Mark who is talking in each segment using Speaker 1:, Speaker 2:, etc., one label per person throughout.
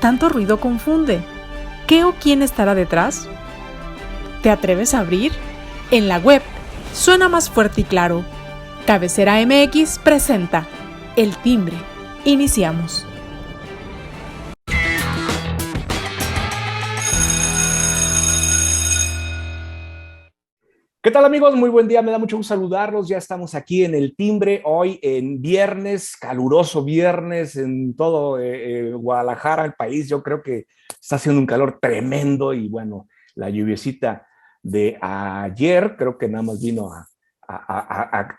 Speaker 1: tanto ruido confunde. ¿Qué o quién estará detrás? ¿Te atreves a abrir? En la web suena más fuerte y claro. Cabecera MX presenta El Timbre. Iniciamos.
Speaker 2: ¿Qué tal, amigos? Muy buen día, me da mucho gusto saludarlos. Ya estamos aquí en El Timbre, hoy en viernes, caluroso viernes en todo Guadalajara, el país. Yo creo que está haciendo un calor tremendo y bueno, la lluviecita de ayer creo que nada más vino a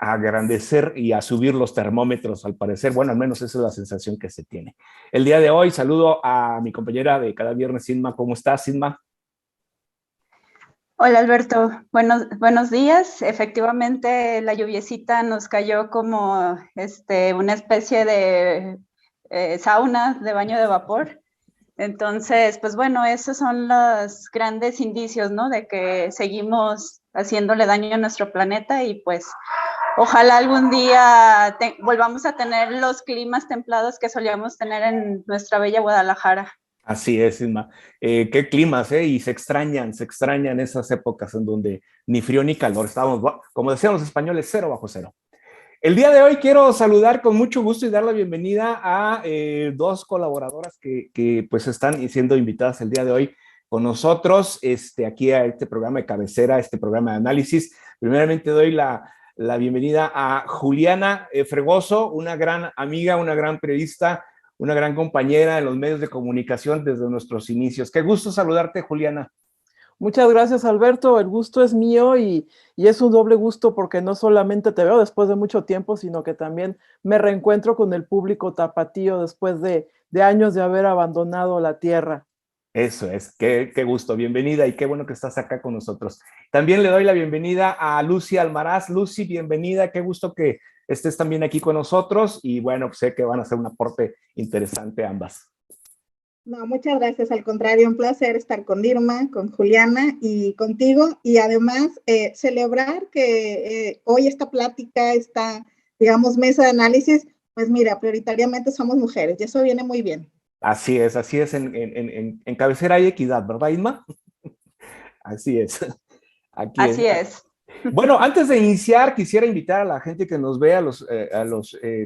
Speaker 2: agrandecer y a subir los termómetros al parecer. Bueno, al menos esa es la sensación que se tiene. El día de hoy saludo a mi compañera de cada viernes, Inma. ¿Cómo estás, Inma?
Speaker 3: Hola Alberto, buenos días. Efectivamente, la lluviecita nos cayó como una especie de sauna de baño de vapor. Entonces, pues bueno, esos son los grandes indicios, ¿no? De que seguimos haciéndole daño a nuestro planeta y pues ojalá algún día volvamos a tener los climas templados que solíamos tener en nuestra bella Guadalajara.
Speaker 2: Así es, Isma. Qué climas, ¿eh? Y se extrañan esas épocas en donde ni frío ni calor. Estábamos, como decían los españoles, cero bajo cero. El día de hoy quiero saludar con mucho gusto y dar la bienvenida a dos colaboradoras que pues están siendo invitadas el día de hoy con nosotros aquí a este programa de cabecera, este programa de análisis. Primeramente doy la bienvenida a Juliana Fregoso, una gran amiga, una gran periodista, una gran compañera en los medios de comunicación desde nuestros inicios. Qué gusto saludarte, Juliana.
Speaker 4: Muchas gracias, Alberto. El gusto es mío y es un doble gusto porque no solamente te veo después de mucho tiempo, sino que también me reencuentro con el público tapatío después de años de haber abandonado la tierra.
Speaker 2: Eso es, qué gusto, bienvenida y qué bueno que estás acá con nosotros. También le doy la bienvenida a Lucy Almaraz. Lucy, bienvenida, qué gusto que estés también aquí con nosotros y bueno, pues sé que van a hacer un aporte interesante ambas.
Speaker 5: No, muchas gracias, al contrario, un placer estar con Irma, con Juliana y contigo y además celebrar que hoy esta plática, esta, digamos, mesa de análisis, pues mira, prioritariamente somos mujeres y eso viene muy bien.
Speaker 2: Así es, en cabecera hay equidad, ¿verdad, Isma? Así es.
Speaker 3: Así es.
Speaker 2: Bueno, antes de iniciar, quisiera invitar a la gente que nos ve, a los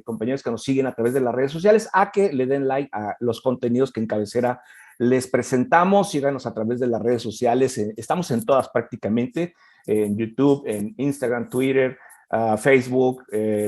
Speaker 2: compañeros que nos siguen a través de las redes sociales, a que le den like a los contenidos que en cabecera les presentamos. Síganos a través de las redes sociales. Estamos en todas prácticamente, en YouTube, en Instagram, Twitter, Facebook,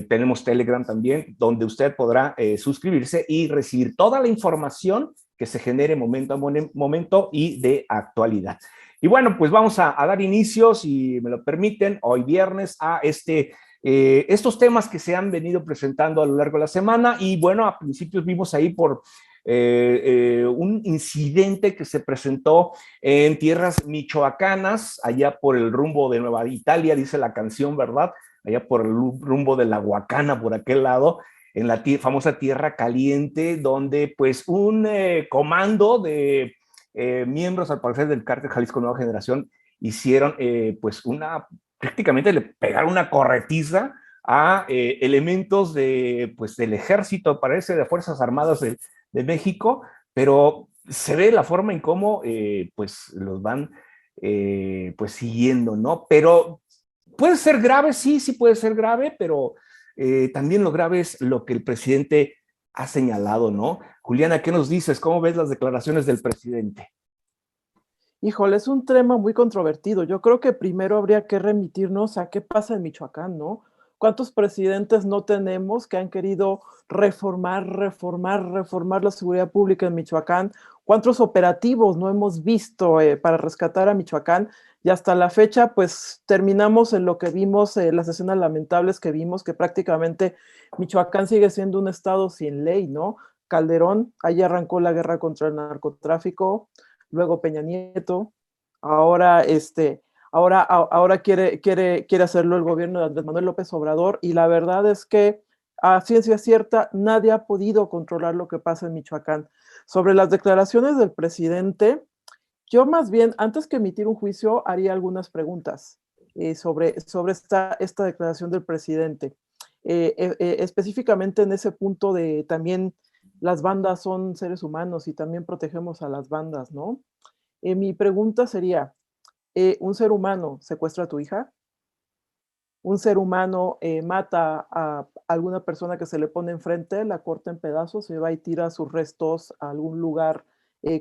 Speaker 2: tenemos Telegram también, donde usted podrá suscribirse y recibir toda la información que se genere momento a momento y de actualidad. Y bueno, pues vamos a dar inicio, si me lo permiten, hoy viernes a estos temas que se han venido presentando a lo largo de la semana. Y bueno, a principios vimos ahí por un incidente que se presentó en tierras michoacanas, allá por el rumbo de Nueva Italia, dice la canción, ¿verdad? Allá por el rumbo de la Huacana, por aquel lado, en la famosa Tierra Caliente, donde pues un comando de miembros al parecer del cártel Jalisco Nueva Generación hicieron pues prácticamente le pegaron una corretiza a elementos pues del ejército, parece, de Fuerzas Armadas de México, pero se ve la forma en cómo pues los van pues siguiendo, ¿no? Pero puede ser grave, sí puede ser grave, pero también lo grave es lo que el presidente ha señalado, ¿no? Juliana, ¿qué nos dices? ¿Cómo ves las declaraciones del presidente?
Speaker 4: Híjole, es un tema muy controvertido. Yo creo que primero habría que remitirnos a qué pasa en Michoacán, ¿no? ¿Cuántos presidentes no tenemos que han querido reformar la seguridad pública en Michoacán? ¿Cuántos operativos no hemos visto para rescatar a Michoacán? Y hasta la fecha, pues terminamos en lo que vimos, las escenas lamentables que vimos, que prácticamente Michoacán sigue siendo un estado sin ley, ¿no? Calderón, ahí arrancó la guerra contra el narcotráfico, luego Peña Nieto, ahora quiere hacerlo el gobierno de Andrés Manuel López Obrador, y la verdad es que a ciencia cierta nadie ha podido controlar lo que pasa en Michoacán. Sobre las declaraciones del presidente, yo más bien, antes que emitir un juicio, haría algunas preguntas sobre esta declaración del presidente. Específicamente en ese punto de también las bandas son seres humanos y también protegemos a las bandas, ¿no? Mi pregunta sería, ¿un ser humano secuestra a tu hija? ¿Un ser humano mata a alguna persona que se le pone enfrente, la corta en pedazos, se va y tira sus restos a algún lugar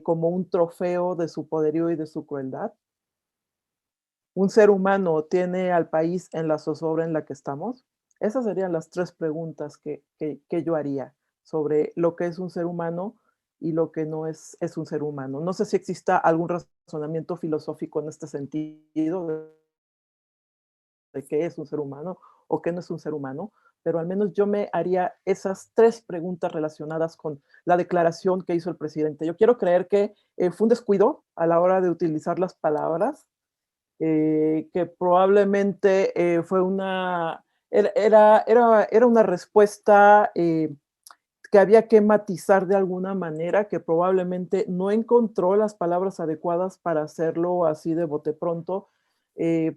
Speaker 4: como un trofeo de su poderío y de su crueldad? ¿Un ser humano tiene al país en la zozobra en la que estamos? Esas serían las 3 preguntas que yo haría sobre lo que es un ser humano y lo que no es un ser humano. No sé si exista algún razonamiento filosófico en este sentido de qué es un ser humano o qué no es un ser humano, pero al menos yo me haría esas 3 preguntas relacionadas con la declaración que hizo el presidente. Yo quiero creer que fue un descuido a la hora de utilizar las palabras, que probablemente fue era una respuesta que había que matizar de alguna manera, que probablemente no encontró las palabras adecuadas para hacerlo así de bote pronto,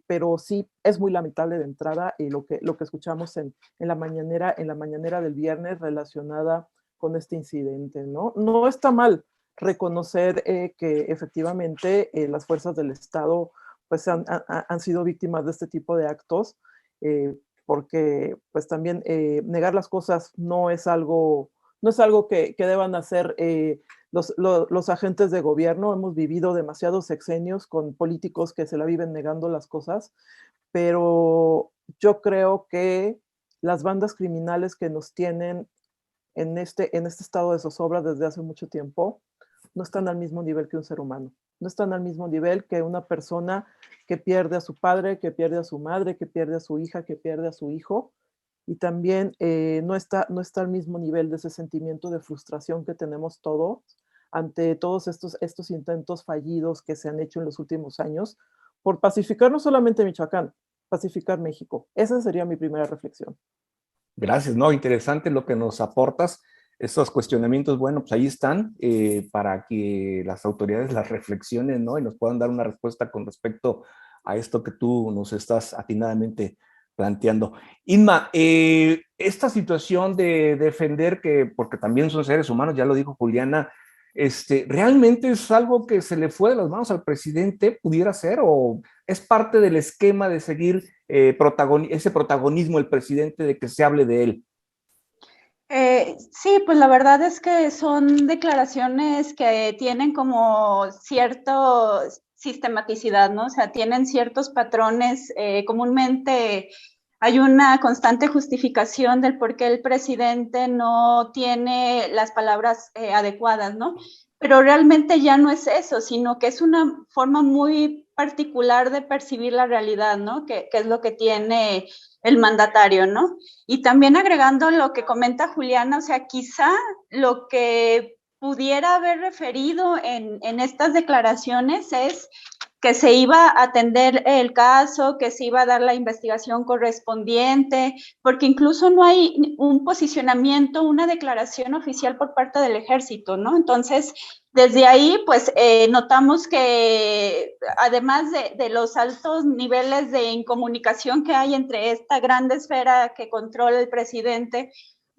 Speaker 4: pero sí es muy lamentable de entrada lo que escuchamos en la mañanera del viernes relacionada con este incidente, ¿no? No está mal reconocer que efectivamente las fuerzas del Estado pues han sido víctimas de este tipo de actos, porque pues también negar las cosas no es algo que deban hacer los agentes de gobierno. Hemos vivido demasiados sexenios con políticos que se la viven negando las cosas, pero yo creo que las bandas criminales que nos tienen en este estado de zozobra desde hace mucho tiempo no están al mismo nivel que un ser humano. No están al mismo nivel que una persona que pierde a su padre, que pierde a su madre, que pierde a su hija, que pierde a su hijo. Y también no está al mismo nivel de ese sentimiento de frustración que tenemos todos ante todos estos intentos fallidos que se han hecho en los últimos años por pacificar no solamente Michoacán, pacificar México. Esa sería mi primera reflexión.
Speaker 2: Gracias, ¿no? Interesante lo que nos aportas. Estos cuestionamientos, bueno, pues ahí están para que las autoridades las reflexionen, ¿no? Y nos puedan dar una respuesta con respecto a esto que tú nos estás atinadamente planteando. Inma, esta situación de defender que, porque también son seres humanos, ya lo dijo Juliana, ¿realmente es algo que se le fue de las manos al presidente? ¿Pudiera ser? ¿O es parte del esquema de seguir ese protagonismo del presidente de que se hable de él?
Speaker 3: Sí, pues la verdad es que son declaraciones que tienen como cierta sistematicidad, ¿no? O sea, tienen ciertos patrones. Comúnmente hay una constante justificación del por qué el presidente no tiene las palabras adecuadas, ¿no? Pero realmente ya no es eso, sino que es una forma muy particular de percibir la realidad, ¿no? Que es lo que tiene el mandatario, ¿no? Y también agregando lo que comenta Juliana, o sea, quizá lo que pudiera haber referido en estas declaraciones es que se iba a atender el caso, que se iba a dar la investigación correspondiente, porque incluso no hay un posicionamiento, una declaración oficial por parte del ejército, ¿no? Entonces, desde ahí, pues, notamos que además de los altos niveles de incomunicación que hay entre esta gran esfera que controla el presidente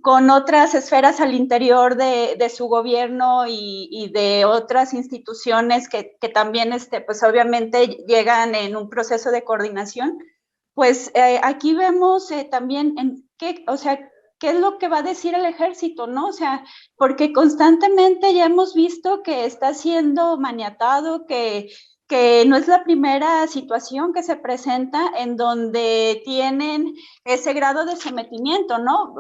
Speaker 3: con otras esferas al interior de su gobierno y de otras instituciones que también, pues obviamente llegan en un proceso de coordinación, pues aquí vemos también o sea, qué es lo que va a decir el ejército, ¿no? O sea, porque constantemente ya hemos visto que está siendo maniatado, que no es la primera situación que se presenta en donde tienen ese grado de sometimiento, ¿no?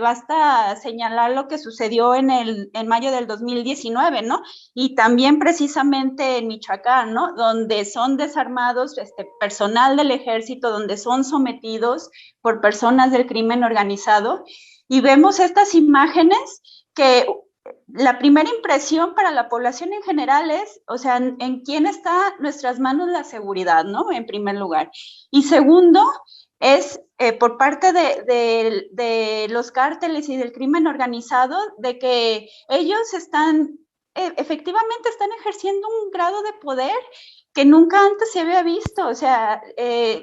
Speaker 3: Basta señalar lo que sucedió en mayo del 2019, ¿no? Y también precisamente en Michoacán, ¿no? Donde son desarmados personal del ejército, donde son sometidos por personas del crimen organizado. Y vemos estas imágenes que la primera impresión para la población en general es, o sea, en quién está en nuestras manos la seguridad, ¿no? En primer lugar. Y segundo, es por parte de los cárteles y del crimen organizado, de que ellos efectivamente están ejerciendo un grado de poder que nunca antes se había visto. O sea,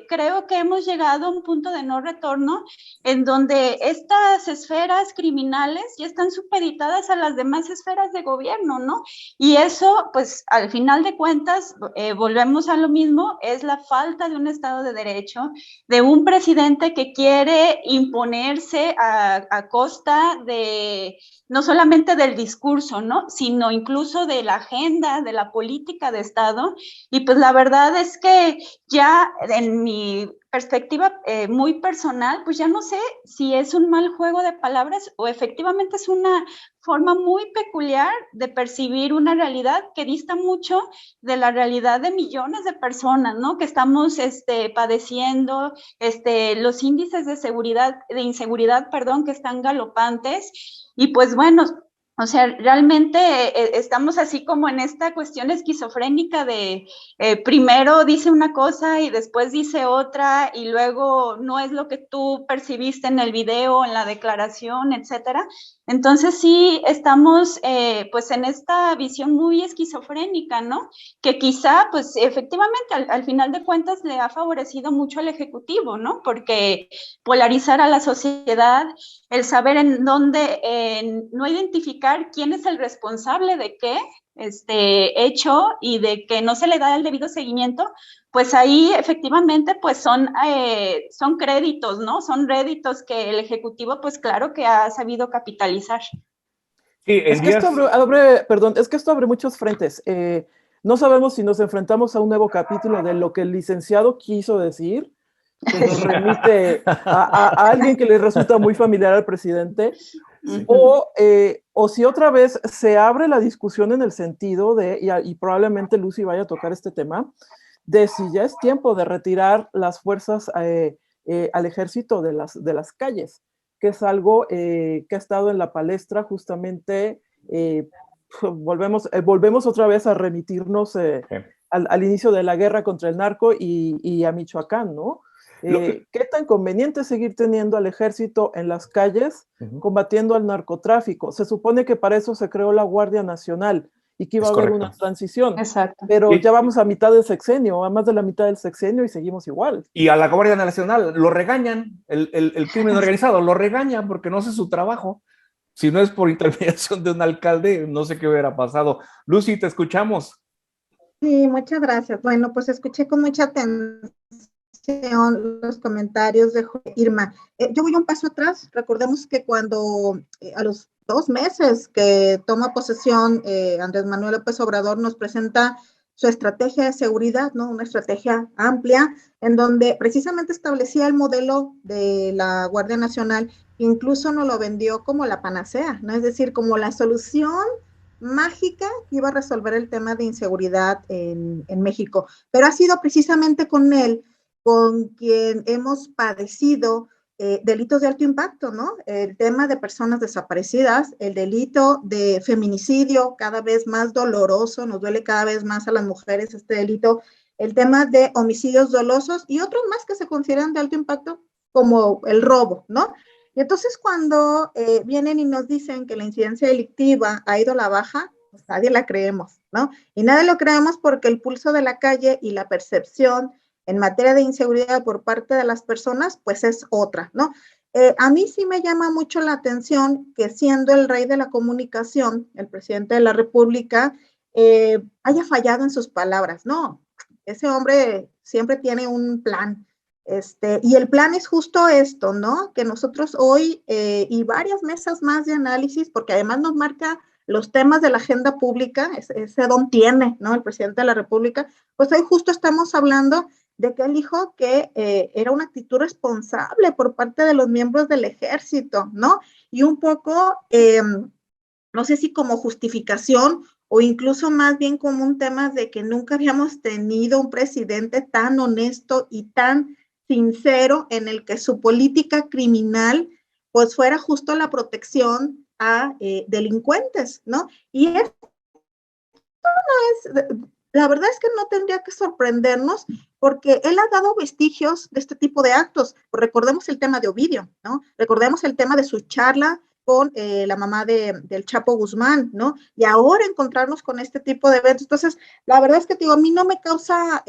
Speaker 3: creo que hemos llegado a un punto de no retorno en donde estas esferas criminales ya están supeditadas a las demás esferas de gobierno, ¿no? Y eso, pues, al final de cuentas, volvemos a lo mismo, es la falta de un Estado de Derecho, de un presidente que quiere imponerse a costa de, no solamente del discurso, ¿no? Sino incluso de la agenda, de la política de Estado. Y pues la verdad es que ya en mi perspectiva muy personal, pues ya no sé si es un mal juego de palabras o efectivamente es una forma muy peculiar de percibir una realidad que dista mucho de la realidad de millones de personas, ¿no? Que estamos padeciendo los índices de inseguridad, perdón, que están galopantes. Y pues bueno, o sea, realmente estamos así como en esta cuestión esquizofrénica de primero dice una cosa y después dice otra y luego no es lo que tú percibiste en el video, en la declaración, etcétera. Entonces sí estamos pues en esta visión muy esquizofrénica, ¿no? Que quizá pues efectivamente al final de cuentas le ha favorecido mucho al Ejecutivo, ¿no? Porque polarizar a la sociedad, el saber en dónde, no identificar quién es el responsable de qué hecho y de que no se le da el debido seguimiento, pues ahí efectivamente pues son créditos, ¿no? Son réditos que el Ejecutivo pues claro que ha sabido capitalizar.
Speaker 2: Sí,
Speaker 4: es que esto abre muchos frentes. No sabemos si nos enfrentamos a un nuevo capítulo de lo que el licenciado quiso decir, que nos remite a alguien que le resulta muy familiar al presidente, sí. O si otra vez se abre la discusión en el sentido de, y probablemente Lucy vaya a tocar este tema, de si ya es tiempo de retirar las fuerzas al ejército de las calles, que es algo que ha estado en la palestra justamente, volvemos otra vez a remitirnos al inicio de la guerra contra el narco y a Michoacán, ¿no? ¿Qué tan conveniente es seguir teniendo al ejército en las calles combatiendo al narcotráfico? Se supone que para eso se creó la Guardia Nacional y que iba a haber una transición.
Speaker 3: Exacto.
Speaker 4: Pero ya vamos a mitad del sexenio, a más de la mitad del sexenio y seguimos igual.
Speaker 2: Y a la Guardia Nacional lo regañan, el crimen organizado lo regañan porque no hace su trabajo. Si no es por intermediación de un alcalde, no sé qué hubiera pasado. Lucy, te escuchamos.
Speaker 5: Sí, muchas gracias. Bueno, pues escuché con mucha atención los comentarios de Irma. Yo voy un paso atrás. Recordemos que cuando a los 2 meses que toma posesión Andrés Manuel López Obrador nos presenta su estrategia de seguridad, ¿no? Una estrategia amplia en donde precisamente establecía el modelo de la Guardia Nacional, incluso nos lo vendió como la panacea, ¿no? Es decir, como la solución mágica que iba a resolver el tema de inseguridad en México. Pero ha sido precisamente con él con quien hemos padecido delitos de alto impacto, ¿no? El tema de personas desaparecidas, el delito de feminicidio, cada vez más doloroso, nos duele cada vez más a las mujeres este delito, el tema de homicidios dolosos y otros más que se consideran de alto impacto, como el robo, ¿no? Y entonces cuando vienen y nos dicen que la incidencia delictiva ha ido a la baja, pues nadie la creemos, ¿no? Y nadie lo creemos porque el pulso de la calle y la percepción en materia de inseguridad por parte de las personas, pues es otra, ¿no? A mí sí me llama mucho la atención que siendo el rey de la comunicación, el presidente de la República, haya fallado en sus palabras. No, ese hombre siempre tiene un plan. Y el plan es justo esto, ¿no? Que nosotros hoy y varias mesas más de análisis, porque además nos marca los temas de la agenda pública, ese don tiene, ¿no? El presidente de la República, pues hoy justo estamos hablando de que él dijo que era una actitud responsable por parte de los miembros del ejército, ¿no? Y un poco, no sé si como justificación o incluso más bien como un tema de que nunca habíamos tenido un presidente tan honesto y tan sincero en el que su política criminal pues fuera justo la protección a delincuentes, ¿no? Y esto no es... La verdad es que no tendría que sorprendernos porque él ha dado vestigios de este tipo de actos. Recordemos el tema de Ovidio, ¿no? Recordemos el tema de su charla con la mamá del Chapo Guzmán, ¿no? Y ahora encontrarnos con este tipo de eventos. Entonces, la verdad es que, digo, a mí no me causa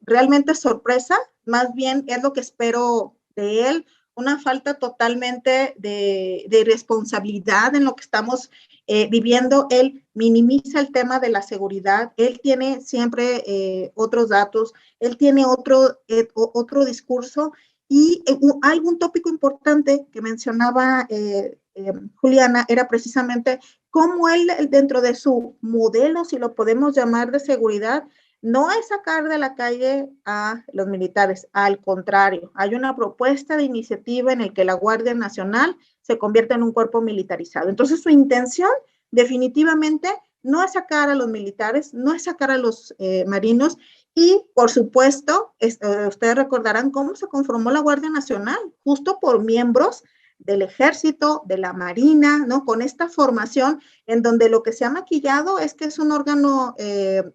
Speaker 5: realmente sorpresa, más bien es lo que espero de él, una falta totalmente de responsabilidad en lo que estamos viviendo. Él minimiza el tema de la seguridad, él tiene siempre otros datos, él tiene otro discurso. Y hay un tópico importante que mencionaba Juliana, era precisamente cómo él, dentro de su modelo, si lo podemos llamar, de seguridad, no es sacar de la calle a los militares, al contrario, hay una propuesta de iniciativa en el que la Guardia Nacional se convierta en un cuerpo militarizado. Entonces, su intención definitivamente no es sacar a los militares, no es sacar a los marinos, y, por supuesto, ustedes recordarán cómo se conformó la Guardia Nacional, justo por miembros del Ejército, de la Marina, ¿no? Con esta formación en donde lo que se ha maquillado es que es un órgano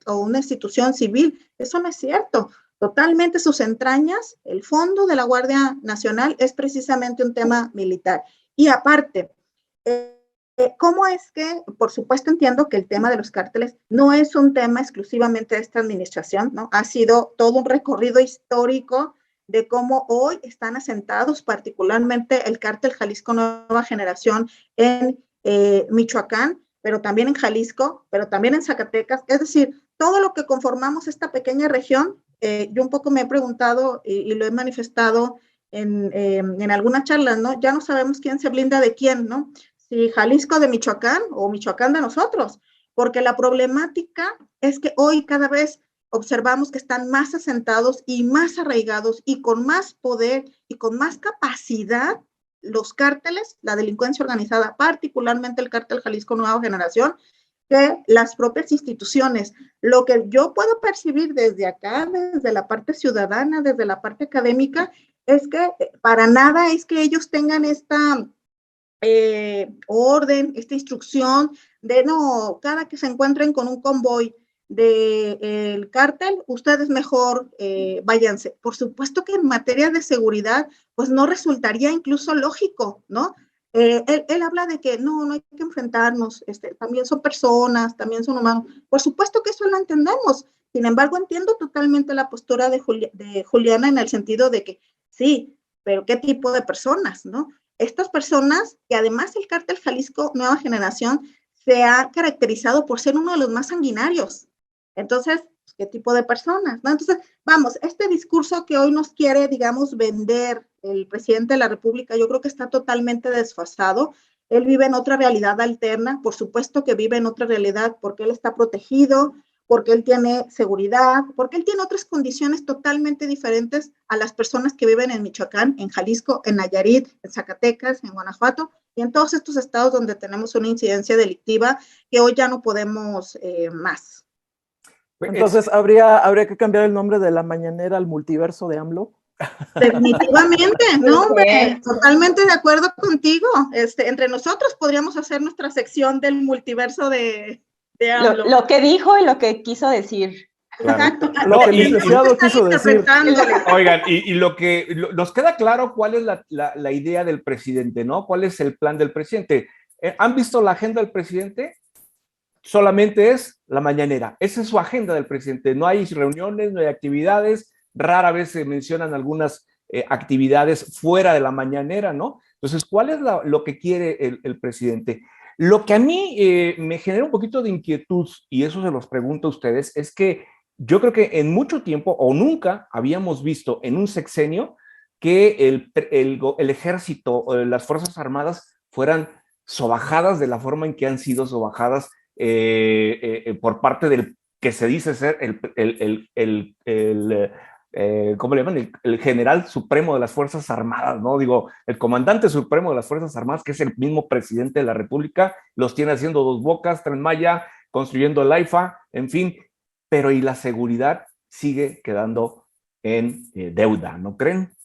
Speaker 5: o una institución civil. Eso no es cierto. Totalmente sus entrañas, el fondo de la Guardia Nacional es precisamente un tema militar. Y aparte, ¿cómo es que, por supuesto, entiendo que el tema de los cárteles no es un tema exclusivamente de esta administración, ¿no? Ha sido todo un recorrido histórico de cómo hoy están asentados, particularmente el cártel Jalisco Nueva Generación en Michoacán, pero también en Jalisco, pero también en Zacatecas. Es decir, todo lo que conformamos esta pequeña región, yo un poco me he preguntado y lo he manifestado en algunas charlas, ¿no? Ya no sabemos quién se blinda de quién, ¿no? Si Jalisco de Michoacán o Michoacán de nosotros, porque la problemática es que hoy cada vez observamos que están más asentados y más arraigados y con más poder y con más capacidad los cárteles, la delincuencia organizada, particularmente el cártel Jalisco Nueva Generación, que las propias instituciones. Lo que yo puedo percibir desde acá, desde la parte ciudadana, desde la parte académica, es que para nada es que ellos tengan esta orden, esta instrucción de no, cada que se encuentren con un convoy del cártel, ustedes mejor váyanse. Por supuesto que en materia de seguridad, pues no resultaría incluso lógico, ¿no? Él habla de que no hay que enfrentarnos, también son personas, también son humanos. Por supuesto que eso lo entendemos. Sin embargo, entiendo totalmente la postura de Juliana en el sentido de que sí, pero ¿qué tipo de personas, no? Estas personas, que además el cártel Jalisco Nueva Generación se ha caracterizado por ser uno de los más sanguinarios. Entonces, ¿qué tipo de personas, no? Entonces, vamos, este discurso que hoy nos quiere, digamos, vender el presidente de la República, yo creo que está totalmente desfasado. Él vive en otra realidad alterna, por supuesto que vive en otra realidad porque él está protegido, porque él tiene seguridad, porque él tiene otras condiciones totalmente diferentes a las personas que viven en Michoacán, en Jalisco, en Nayarit, en Zacatecas, en Guanajuato y en todos estos estados donde tenemos una incidencia delictiva que hoy ya no podemos más.
Speaker 4: Entonces, ¿habría que cambiar el nombre de la mañanera al multiverso de AMLO?
Speaker 5: Definitivamente, no, hombre, totalmente de acuerdo contigo. Entre nosotros podríamos hacer nuestra sección del multiverso de AMLO.
Speaker 3: Lo que dijo y lo que quiso decir.
Speaker 2: Claro.
Speaker 5: Exacto.
Speaker 4: Lo que el licenciado quiso decir.
Speaker 2: Oigan, y nos queda claro cuál es la idea del presidente, ¿no? ¿Cuál es el plan del presidente? ¿Han visto la agenda del presidente? Solamente es la mañanera. Esa es su agenda del presidente. No hay reuniones, no hay actividades. Rara vez se mencionan algunas actividades fuera de la mañanera, ¿no? Entonces, ¿cuál es lo que quiere el presidente? Lo que a mí me genera un poquito de inquietud, y eso se los pregunto a ustedes, es que yo creo que en mucho tiempo o nunca habíamos visto en un sexenio que el ejército o las Fuerzas Armadas fueran sobajadas de la forma en que han sido sobajadas por parte del que se dice ser ¿cómo le llaman? El general supremo de las Fuerzas Armadas, ¿no? Digo, el comandante supremo de las Fuerzas Armadas, que es el mismo presidente de la República, los tiene haciendo dos bocas, Tren Maya, construyendo el AIFA, en fin, pero y la seguridad sigue quedando en deuda, ¿no creen?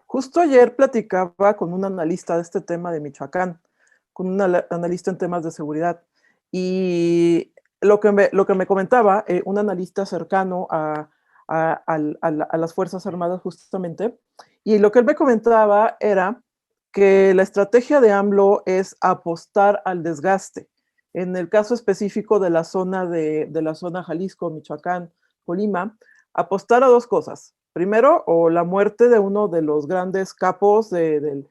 Speaker 4: Justo ayer platicaba con un analista de este tema de Michoacán, con un analista en temas de seguridad, y lo que me comentaba, un analista cercano a las Fuerzas Armadas justamente, y lo que él me comentaba era que la estrategia de AMLO es apostar al desgaste. En el caso específico de la zona Jalisco, Michoacán, Colima, apostar a dos cosas. Primero, o la muerte de uno de los grandes capos del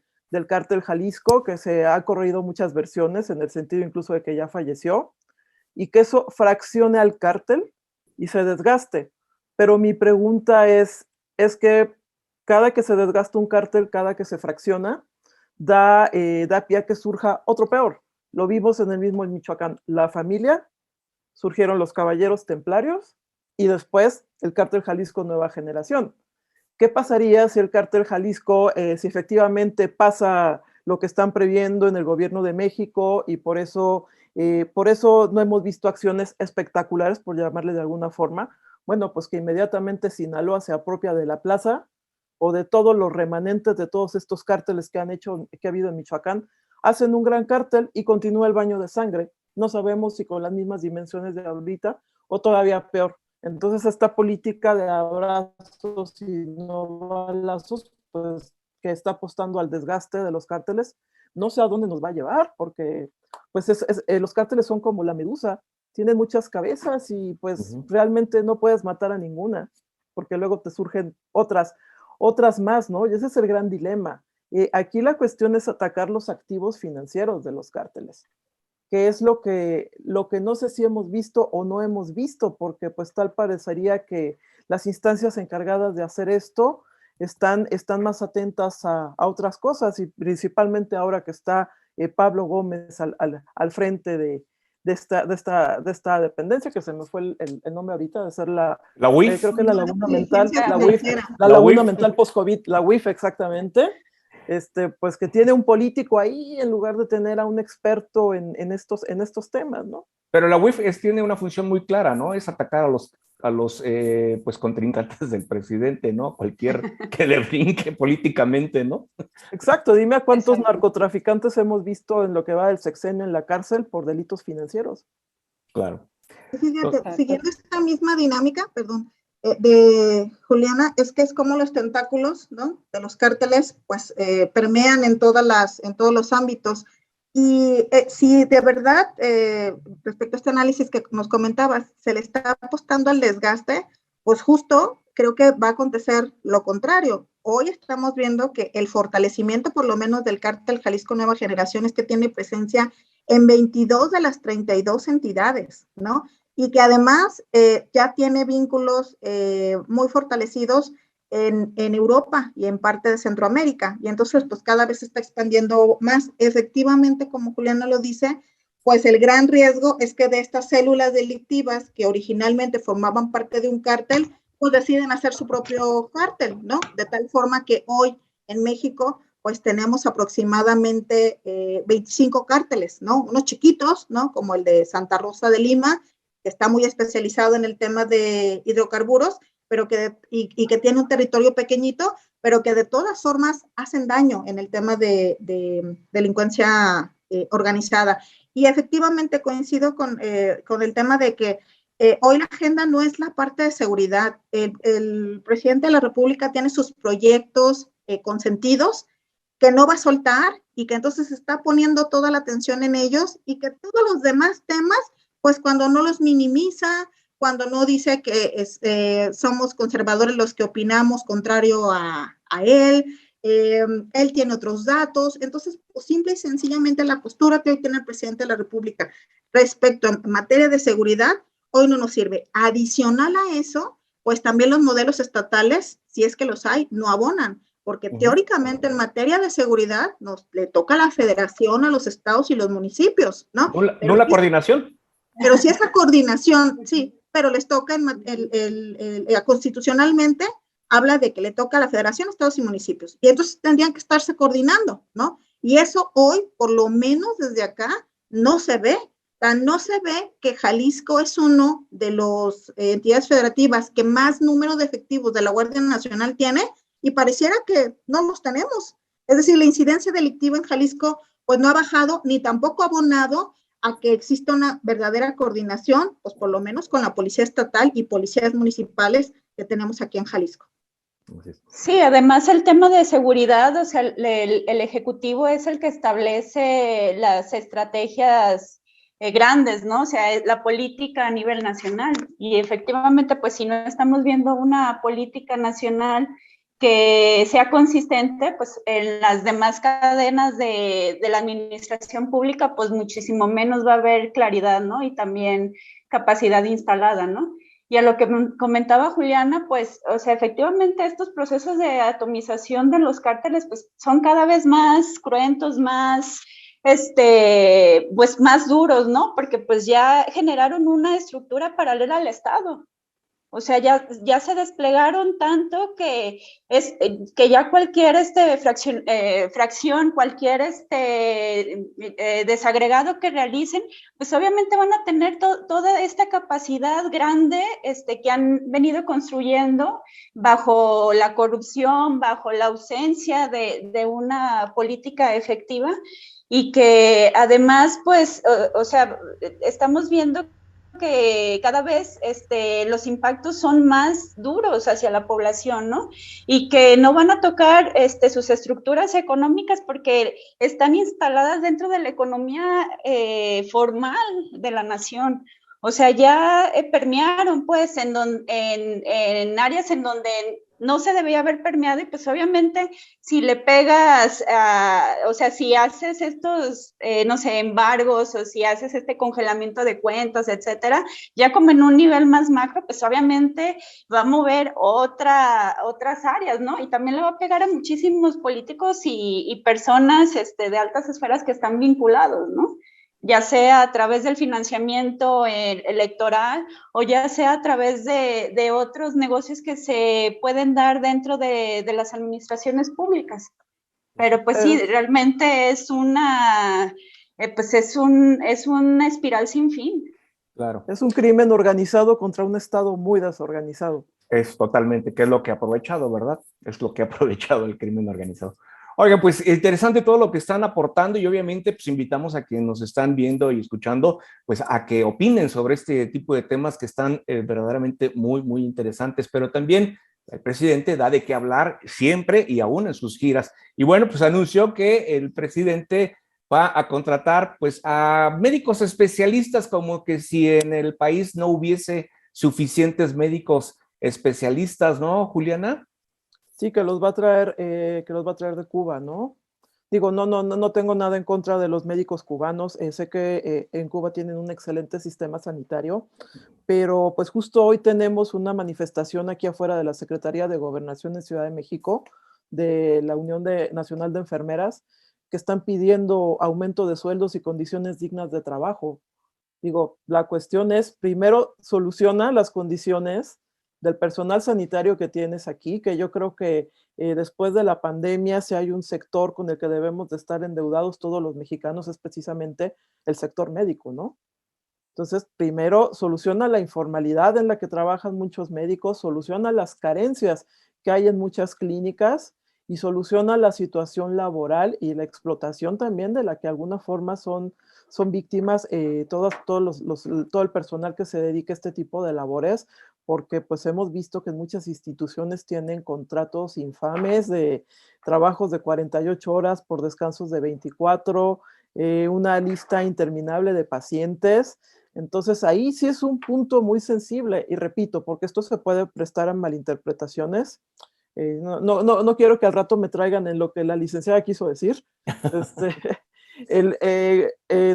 Speaker 4: cártel Jalisco, que se ha corrido muchas versiones, en el sentido incluso de que ya falleció, y que eso fraccione al cártel y se desgaste. Pero mi pregunta es que cada que se desgasta un cártel, cada que se fracciona, da pie a que surja otro peor. Lo vimos en el mismo en Michoacán. La familia, surgieron los caballeros templarios y después el cártel Jalisco Nueva Generación. ¿Qué pasaría si el cártel Jalisco, si efectivamente pasa lo que están previendo en el gobierno de México y por eso no hemos visto acciones espectaculares, por llamarle de alguna forma? Bueno, pues que inmediatamente Sinaloa se apropia de la plaza o de todos los remanentes de todos estos cárteles que ha habido en Michoacán, hacen un gran cártel y continúa el baño de sangre. No sabemos si con las mismas dimensiones de ahorita o todavía peor. Entonces esta política de abrazos y no balazos, pues que está apostando al desgaste de los cárteles, no sé a dónde nos va a llevar, porque pues los cárteles son como la medusa, tienen muchas cabezas y pues realmente no puedes matar a ninguna, porque luego te surgen otras más, ¿no? Y ese es el gran dilema. Aquí la cuestión es atacar los activos financieros de los cárteles, que es lo que no sé si hemos visto o no hemos visto, porque pues tal parecería que las instancias encargadas de hacer esto están más atentas a otras cosas, y principalmente ahora que está Pablo Gómez al frente de esta dependencia, que se me fue el nombre ahorita, de ser la
Speaker 2: UIF.
Speaker 4: Creo que la laguna mental, la laguna mental post-COVID, la UIF exactamente, pues que tiene un político ahí en lugar de tener a un experto en estos temas, ¿no?
Speaker 2: Pero la UIF tiene una función muy clara, ¿no? Es atacar a los pues contrincantes del presidente, ¿no? Cualquier que le brinque políticamente, ¿no?
Speaker 4: Exacto, dime a cuántos narcotraficantes hemos visto en lo que va del sexenio en la cárcel por delitos financieros.
Speaker 2: Claro.
Speaker 5: Fíjate, siguiendo esta misma dinámica, perdón, de Juliana, es que es como los tentáculos, ¿no?, de los cárteles, pues permean en todos los ámbitos. Y si de verdad, respecto a este análisis que nos comentabas, se le está apostando al desgaste, pues justo creo que va a acontecer lo contrario. Hoy estamos viendo que el fortalecimiento, por lo menos del cártel Jalisco Nueva Generación, es que tiene presencia en 22 de las 32 entidades, ¿no? Y que además ya tiene vínculos muy fortalecidos en Europa y en parte de Centroamérica, y entonces pues cada vez se está expandiendo más. Efectivamente, como Juliana lo dice, pues el gran riesgo es que de estas células delictivas que originalmente formaban parte de un cártel, pues deciden hacer su propio cártel, ¿no? De tal forma que hoy en México pues tenemos aproximadamente 25 cárteles, ¿no? Unos chiquitos, ¿no? Como el de Santa Rosa de Lima, que está muy especializado en el tema de hidrocarburos, pero que tiene un territorio pequeñito, pero que de todas formas hacen daño en el tema de delincuencia organizada. Y efectivamente coincido con el tema de que hoy la agenda no es la parte de seguridad. El presidente de la República tiene sus proyectos consentidos que no va a soltar y que entonces está poniendo toda la atención en ellos, y que todos los demás temas, pues cuando no los minimiza, cuando no dice que somos conservadores los que opinamos contrario a él tiene otros datos. Entonces, pues, simple y sencillamente la postura que hoy tiene el presidente de la República respecto a materia de seguridad, hoy no nos sirve. Adicional a eso, pues también los modelos estatales, si es que los hay, no abonan, porque teóricamente en materia de seguridad le toca a la federación, a los estados y los municipios, ¿no?
Speaker 2: ¿No la coordinación?
Speaker 5: Pero si esa coordinación, sí, pero les toca constitucionalmente, habla de que le toca a la federación, estados y municipios, y entonces tendrían que estarse coordinando, ¿no? Y eso hoy, por lo menos desde acá, no se ve. No se ve que Jalisco es uno de las entidades federativas que más número de efectivos de la Guardia Nacional tiene, y pareciera que no los tenemos. Es decir, la incidencia delictiva en Jalisco pues no ha bajado, ni tampoco ha abonado a que exista una verdadera coordinación, pues por lo menos con la policía estatal y policías municipales que tenemos aquí en Jalisco.
Speaker 3: Sí, además el tema de seguridad, o sea, el Ejecutivo es el que establece las estrategias grandes, ¿no? O sea, la política a nivel nacional. Y efectivamente, pues si no estamos viendo una política nacional que sea consistente, pues en las demás cadenas de la administración pública, pues muchísimo menos va a haber claridad, ¿no? Y también capacidad instalada, ¿no? Y a lo que comentaba Juliana, pues, o sea, efectivamente estos procesos de atomización de los cárteles, pues, son cada vez más cruentos, más, pues, más duros, ¿no? Porque, pues, ya generaron una estructura paralela al Estado. O sea, ya se desplegaron tanto que ya cualquier fracción, cualquier desagregado que realicen, pues obviamente van a tener toda esta capacidad grande que han venido construyendo bajo la corrupción, bajo la ausencia de una política efectiva y que además, pues, o sea, estamos viendo que cada vez los impactos son más duros hacia la población, ¿no? Y que no van a tocar sus estructuras económicas porque están instaladas dentro de la economía formal de la nación. O sea, ya permearon pues en áreas en donde no se debía haber permeado y pues obviamente si le pegas, o sea, si haces estos, no sé, embargos o si haces este congelamiento de cuentas, etcétera, ya como en un nivel más macro, pues obviamente va a mover otras áreas, ¿no? Y también le va a pegar a muchísimos políticos y personas de altas esferas que están vinculados, ¿no? Ya sea a través del financiamiento electoral o ya sea a través de otros negocios que se pueden dar dentro de las administraciones públicas. Pero pues sí, realmente es pues es una espiral sin fin.
Speaker 2: Claro.
Speaker 4: Es un crimen organizado contra un Estado muy desorganizado.
Speaker 2: Es totalmente, que es lo que ha aprovechado, ¿verdad? Es lo que ha aprovechado el crimen organizado. Oigan, pues interesante todo lo que están aportando y obviamente pues invitamos a quienes nos están viendo y escuchando, pues a que opinen sobre este tipo de temas que están verdaderamente muy, muy interesantes, pero también el presidente da de qué hablar siempre y aún en sus giras. Y bueno, pues anunció que el presidente va a contratar pues a médicos especialistas, como que si en el país no hubiese suficientes médicos especialistas, ¿no, Juliana?
Speaker 4: Sí, que los va a traer de Cuba, ¿no? Digo, no tengo nada en contra de los médicos cubanos. Sé que en Cuba tienen un excelente sistema sanitario, pero pues justo hoy tenemos una manifestación aquí afuera de la Secretaría de Gobernación en Ciudad de México, de la Unión Nacional de Enfermeras, que están pidiendo aumento de sueldos y condiciones dignas de trabajo. Digo, la cuestión es, primero, soluciona las condiciones del personal sanitario que tienes aquí, que yo creo que después de la pandemia, si hay un sector con el que debemos de estar endeudados todos los mexicanos, es precisamente el sector médico, ¿no? Entonces, primero, soluciona la informalidad en la que trabajan muchos médicos, soluciona las carencias que hay en muchas clínicas y soluciona la situación laboral y la explotación también de la que de alguna forma son víctimas todo el personal que se dedica a este tipo de labores, porque pues hemos visto que en muchas instituciones tienen contratos infames de trabajos de 48 horas por descansos de 24, una lista interminable de pacientes. Entonces ahí sí es un punto muy sensible y repito, porque esto se puede prestar a malinterpretaciones. No quiero que al rato me traigan en lo que la licenciada quiso decir.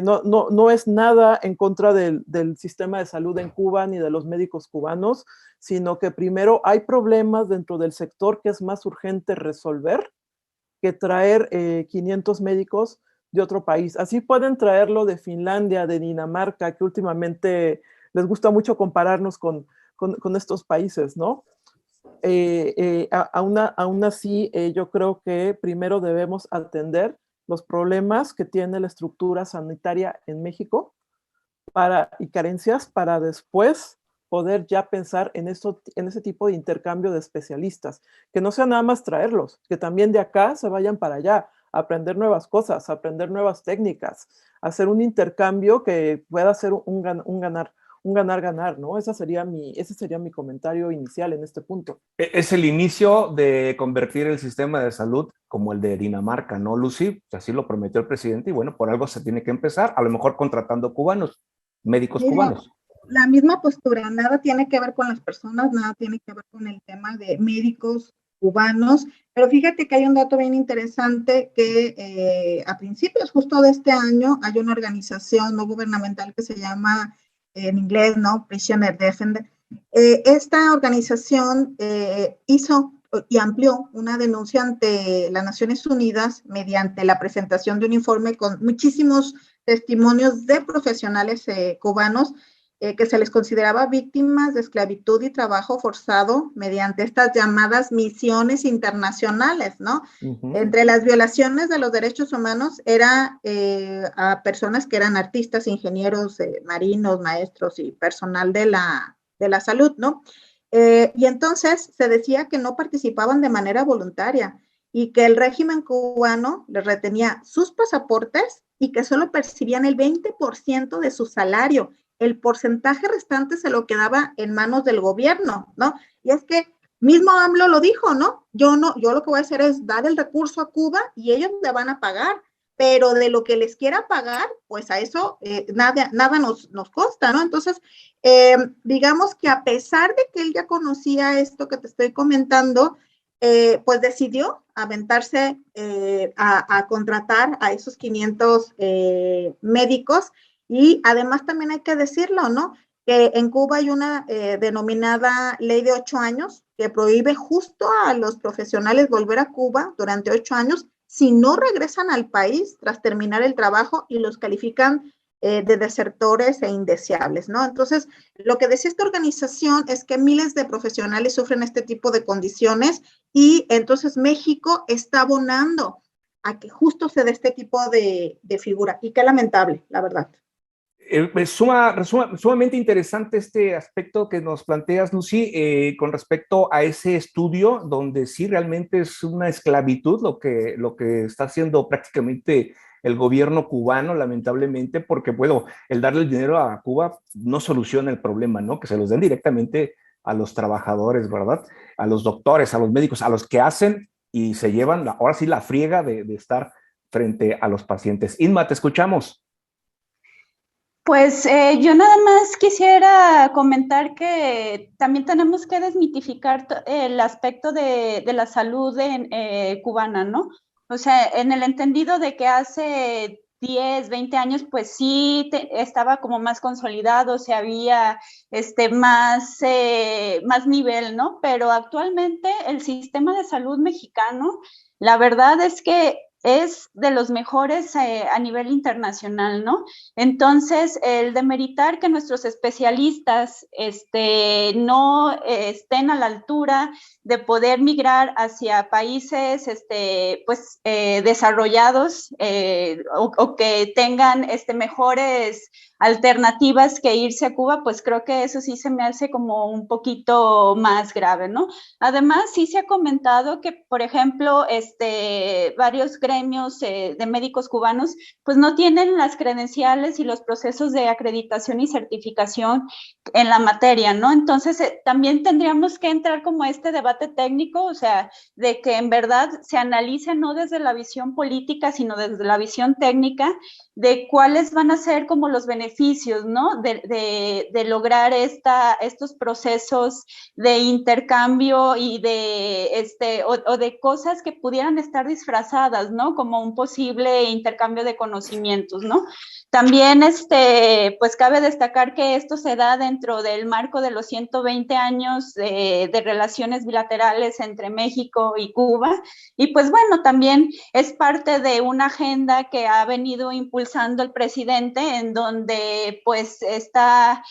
Speaker 4: No es nada en contra del sistema de salud en Cuba ni de los médicos cubanos, sino que primero hay problemas dentro del sector que es más urgente resolver que traer 500 médicos de otro país. Así pueden traerlo de Finlandia, de Dinamarca, que últimamente les gusta mucho compararnos con estos países, ¿no? Aún así, yo creo que primero debemos atender los problemas que tiene la estructura sanitaria en México y carencias para después poder ya pensar en ese tipo de intercambio de especialistas, que no sea nada más traerlos, que también de acá se vayan para allá, a aprender nuevas cosas, a aprender nuevas técnicas, hacer un intercambio que pueda ser un un ganar-ganar, ¿no? Ese sería mi comentario inicial en este punto.
Speaker 2: Es el inicio de convertir el sistema de salud como el de Dinamarca, ¿no, Lucy? Así lo prometió el presidente y bueno, por algo se tiene que empezar, a lo mejor contratando cubanos, médicos cubanos.
Speaker 5: La misma postura, nada tiene que ver con las personas, nada tiene que ver con el tema de médicos cubanos, pero fíjate que hay un dato bien interesante que a principios justo de este año hay una organización no gubernamental que se llama en inglés, ¿no? Prisoner Defender. Esta organización hizo y amplió una denuncia ante las Naciones Unidas mediante la presentación de un informe con muchísimos testimonios de profesionales cubanos que se les consideraba víctimas de esclavitud y trabajo forzado mediante estas llamadas misiones internacionales, ¿no? Entre las violaciones de los derechos humanos era a personas que eran artistas, ingenieros, marinos, maestros y personal de la salud, ¿no? Y entonces se decía que no participaban de manera voluntaria y que el régimen cubano les retenía sus pasaportes y que solo percibían el 20% de su salario. El porcentaje restante se lo quedaba en manos del gobierno, ¿no? Y es que mismo AMLO lo dijo, ¿no? Yo lo que voy a hacer es dar el recurso a Cuba y ellos le van a pagar, pero de lo que les quiera pagar, pues a eso nada nos consta, ¿no? Entonces, digamos que a pesar de que él ya conocía esto que te estoy comentando, pues decidió aventarse a contratar a esos 500 médicos. Y además también hay que decirlo, ¿no? Que en Cuba hay una denominada ley de 8 años que prohíbe justo a los profesionales volver a Cuba durante 8 años si no regresan al país tras terminar el trabajo y los califican de desertores e indeseables, ¿no? Entonces, lo que decía esta organización es que miles de profesionales sufren este tipo de condiciones y entonces México está abonando a que justo se dé este tipo de figura y qué lamentable, la verdad.
Speaker 2: Es sumamente interesante este aspecto que nos planteas, Lucy, con respecto a ese estudio donde sí realmente es una esclavitud lo que está haciendo prácticamente el gobierno cubano, lamentablemente, porque, bueno, el darle el dinero a Cuba no soluciona el problema, ¿no? Que se los den directamente a los trabajadores, ¿verdad? A los doctores, a los médicos, a los que hacen y se llevan, ahora sí, la friega de estar frente a los pacientes. Inma, te escuchamos.
Speaker 3: Pues yo nada más quisiera comentar que también tenemos que desmitificar el aspecto de la salud cubana, ¿no? O sea, en el entendido de que hace 10, 20 años, pues sí estaba como más consolidado, o sea, había más nivel, ¿no? Pero actualmente el sistema de salud mexicano, la verdad es que es de los mejores a nivel internacional, ¿no? Entonces, el demeritar que nuestros especialistas no estén a la altura de poder migrar hacia países desarrollados o que tengan mejores alternativas que irse a Cuba, pues creo que eso sí se me hace como un poquito más grave, ¿no? Además, sí se ha comentado que, por ejemplo, varios gremios de médicos cubanos, pues no tienen las credenciales y los procesos de acreditación y certificación en la materia, ¿no? Entonces, también tendríamos que entrar como a este debate técnico, o sea, de que en verdad se analice no desde la visión política, sino desde la visión técnica, de cuáles van a ser como los beneficios, ¿no? De lograr estos procesos de intercambio y o de cosas que pudieran estar disfrazadas, ¿no? Como un posible intercambio de conocimientos, ¿no? También, pues cabe destacar que esto se da dentro del marco de los 120 años de relaciones bilaterales entre México y Cuba, y pues bueno, también es parte de una agenda que ha venido impulsando el presidente, en donde pues está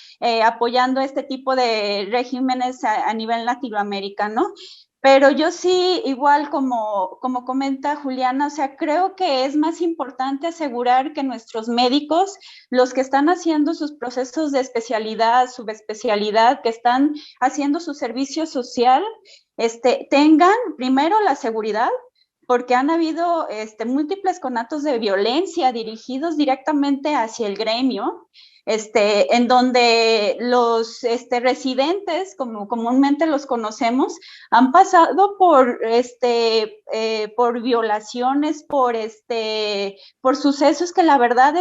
Speaker 3: apoyando este tipo de regímenes a nivel latinoamericano. Pero yo sí, igual como comenta Juliana, o sea, creo que es más importante asegurar que nuestros médicos, los que están haciendo sus procesos de especialidad, subespecialidad, que están haciendo su servicio social, tengan primero la seguridad, porque han habido múltiples conatos de violencia dirigidos directamente hacia el gremio. en donde los residentes, como comúnmente los conocemos, han pasado por violaciones, por sucesos que la verdad,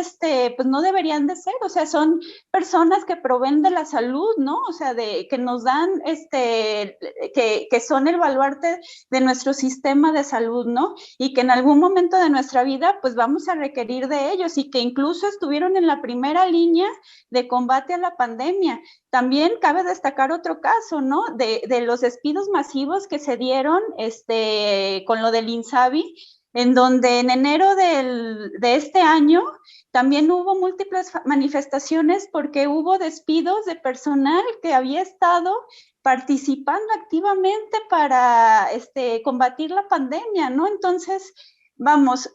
Speaker 3: pues no deberían de ser. O sea, son personas que proveen de la salud, ¿no? O sea, que nos dan, que son el baluarte de nuestro sistema de salud, ¿no? Y que en algún momento de nuestra vida, pues vamos a requerir de ellos, y que incluso estuvieron en la primera línea de combate a la pandemia. También cabe destacar otro caso, ¿no? De los despidos masivos que se dieron con lo del INSABI, en donde en enero de este año también hubo múltiples manifestaciones porque hubo despidos de personal que había estado participando activamente para combatir la pandemia, ¿no? Entonces, vamos,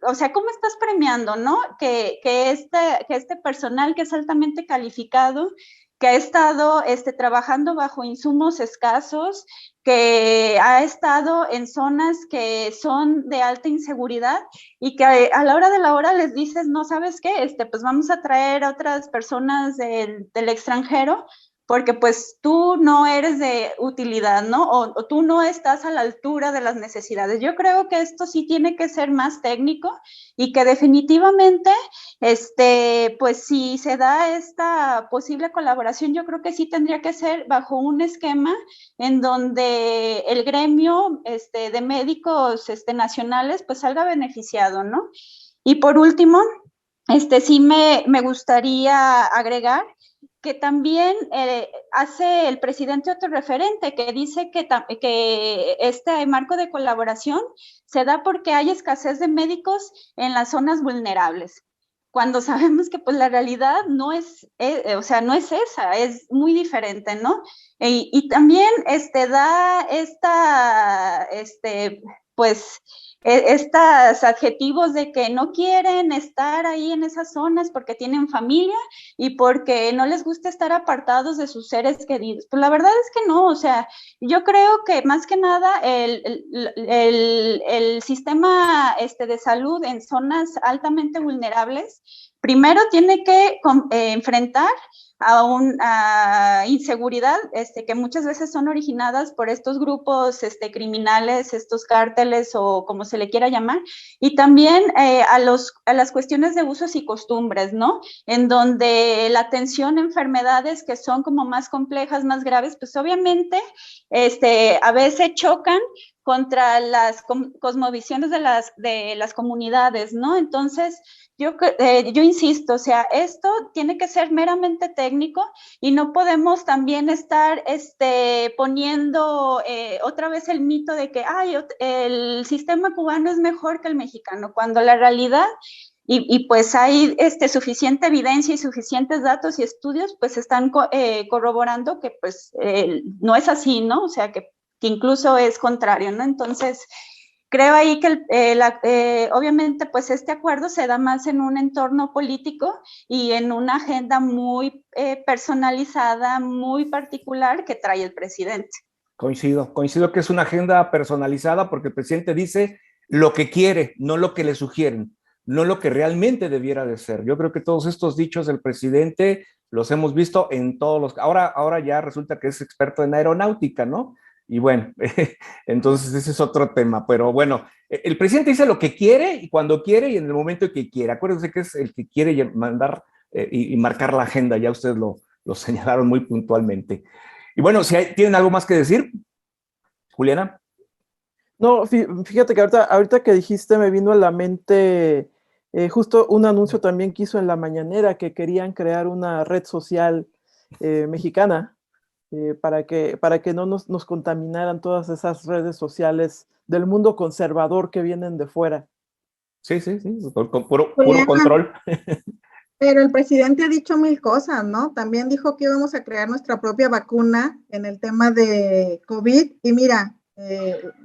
Speaker 3: o sea, ¿cómo estás premiando, no? Que este personal que es altamente calificado, que ha estado trabajando bajo insumos escasos, que ha estado en zonas que son de alta inseguridad, y que a la hora de la hora les dices, no, ¿sabes qué? Pues vamos a traer a otras personas del extranjero, porque pues tú no eres de utilidad, ¿no? O tú no estás a la altura de las necesidades. Yo creo que esto sí tiene que ser más técnico, y que definitivamente, pues si se da esta posible colaboración, yo creo que sí tendría que ser bajo un esquema en donde el gremio de médicos nacionales pues salga beneficiado, ¿no? Y por último, sí me gustaría agregar que también hace el presidente otro referente que dice que este marco de colaboración se da porque hay escasez de médicos en las zonas vulnerables, cuando sabemos que pues la realidad no es, o sea, no es esa, es muy diferente, ¿no? Y también da pues estos adjetivos de que no quieren estar ahí en esas zonas porque tienen familia y porque no les gusta estar apartados de sus seres queridos. Pues la verdad es que no, o sea, yo creo que más que nada el sistema de salud en zonas altamente vulnerables primero tiene que enfrentar a inseguridad que muchas veces son originadas por estos grupos criminales, estos cárteles o como se le quiera llamar, y también a las cuestiones de usos y costumbres, ¿no? En donde la atención a enfermedades que son como más complejas, más graves, pues obviamente a veces chocan contra las cosmovisiones de las comunidades, ¿no? Entonces, yo insisto, o sea, esto tiene que ser meramente técnico y no podemos también estar poniendo otra vez el mito de que el sistema cubano es mejor que el mexicano, cuando la realidad, y pues hay suficiente evidencia y suficientes datos y estudios, pues están corroborando que pues no es así, ¿no? O sea, que incluso es contrario, ¿no? Entonces, creo ahí que obviamente pues este acuerdo se da más en un entorno político y en una agenda muy personalizada, muy particular que trae el presidente.
Speaker 2: Coincido que es una agenda personalizada porque el presidente dice lo que quiere, no lo que le sugieren, no lo que realmente debiera de ser. Yo creo que todos estos dichos del presidente los hemos visto en todos los... Ahora ya resulta que es experto en aeronáutica, ¿no? Y bueno, entonces ese es otro tema, pero bueno, el presidente dice lo que quiere y cuando quiere y en el momento que quiere. Acuérdense que es el que quiere mandar y marcar la agenda, ya ustedes lo señalaron muy puntualmente. Y bueno, si tienen algo más que decir, Juliana.
Speaker 4: No, fíjate que ahorita que dijiste me vino a la mente justo un anuncio también que hizo en la mañanera que querían crear una red social mexicana. Para que no nos contaminaran todas esas redes sociales del mundo conservador que vienen de fuera.
Speaker 2: Sí, puro control.
Speaker 5: Pero el presidente ha dicho 1000 cosas, ¿no? También dijo que íbamos a crear nuestra propia vacuna en el tema de COVID, y mira,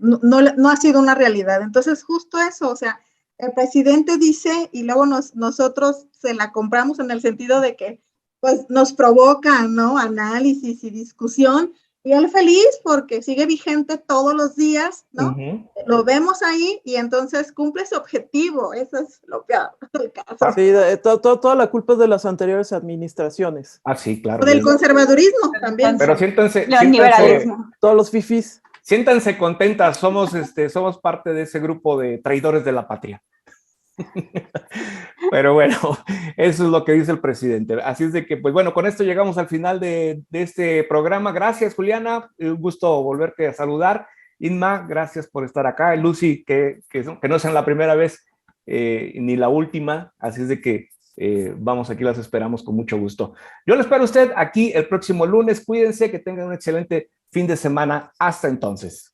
Speaker 5: no ha sido una realidad. Entonces, justo eso, o sea, el presidente dice y luego nosotros se la compramos en el sentido de que pues nos provoca, ¿no? Análisis y discusión, Y él feliz porque sigue vigente todos los días, ¿no?
Speaker 2: Ujú.
Speaker 5: Lo vemos ahí y entonces cumple su objetivo. Eso es lo peor del caso.
Speaker 4: Sí, toda la culpa es de las anteriores administraciones.
Speaker 2: Ah, sí, claro.
Speaker 5: O del conservadurismo también.
Speaker 2: Pero siéntense,
Speaker 3: Neoliberalismo.
Speaker 4: Todos los fifís.
Speaker 2: siéntanse contentas, somos parte de ese grupo de traidores de la patria. Pero bueno, eso es lo que dice el presidente. Así es de que, pues bueno, con esto llegamos al final de este programa. Gracias, Juliana. Un gusto volverte a saludar. Inma, gracias por estar acá. Lucy, que no sea la primera vez ni la última. Así es de que vamos, aquí las esperamos con mucho gusto. Yo lo espero a usted aquí el próximo lunes. Cuídense, que tengan un excelente fin de semana. Hasta entonces.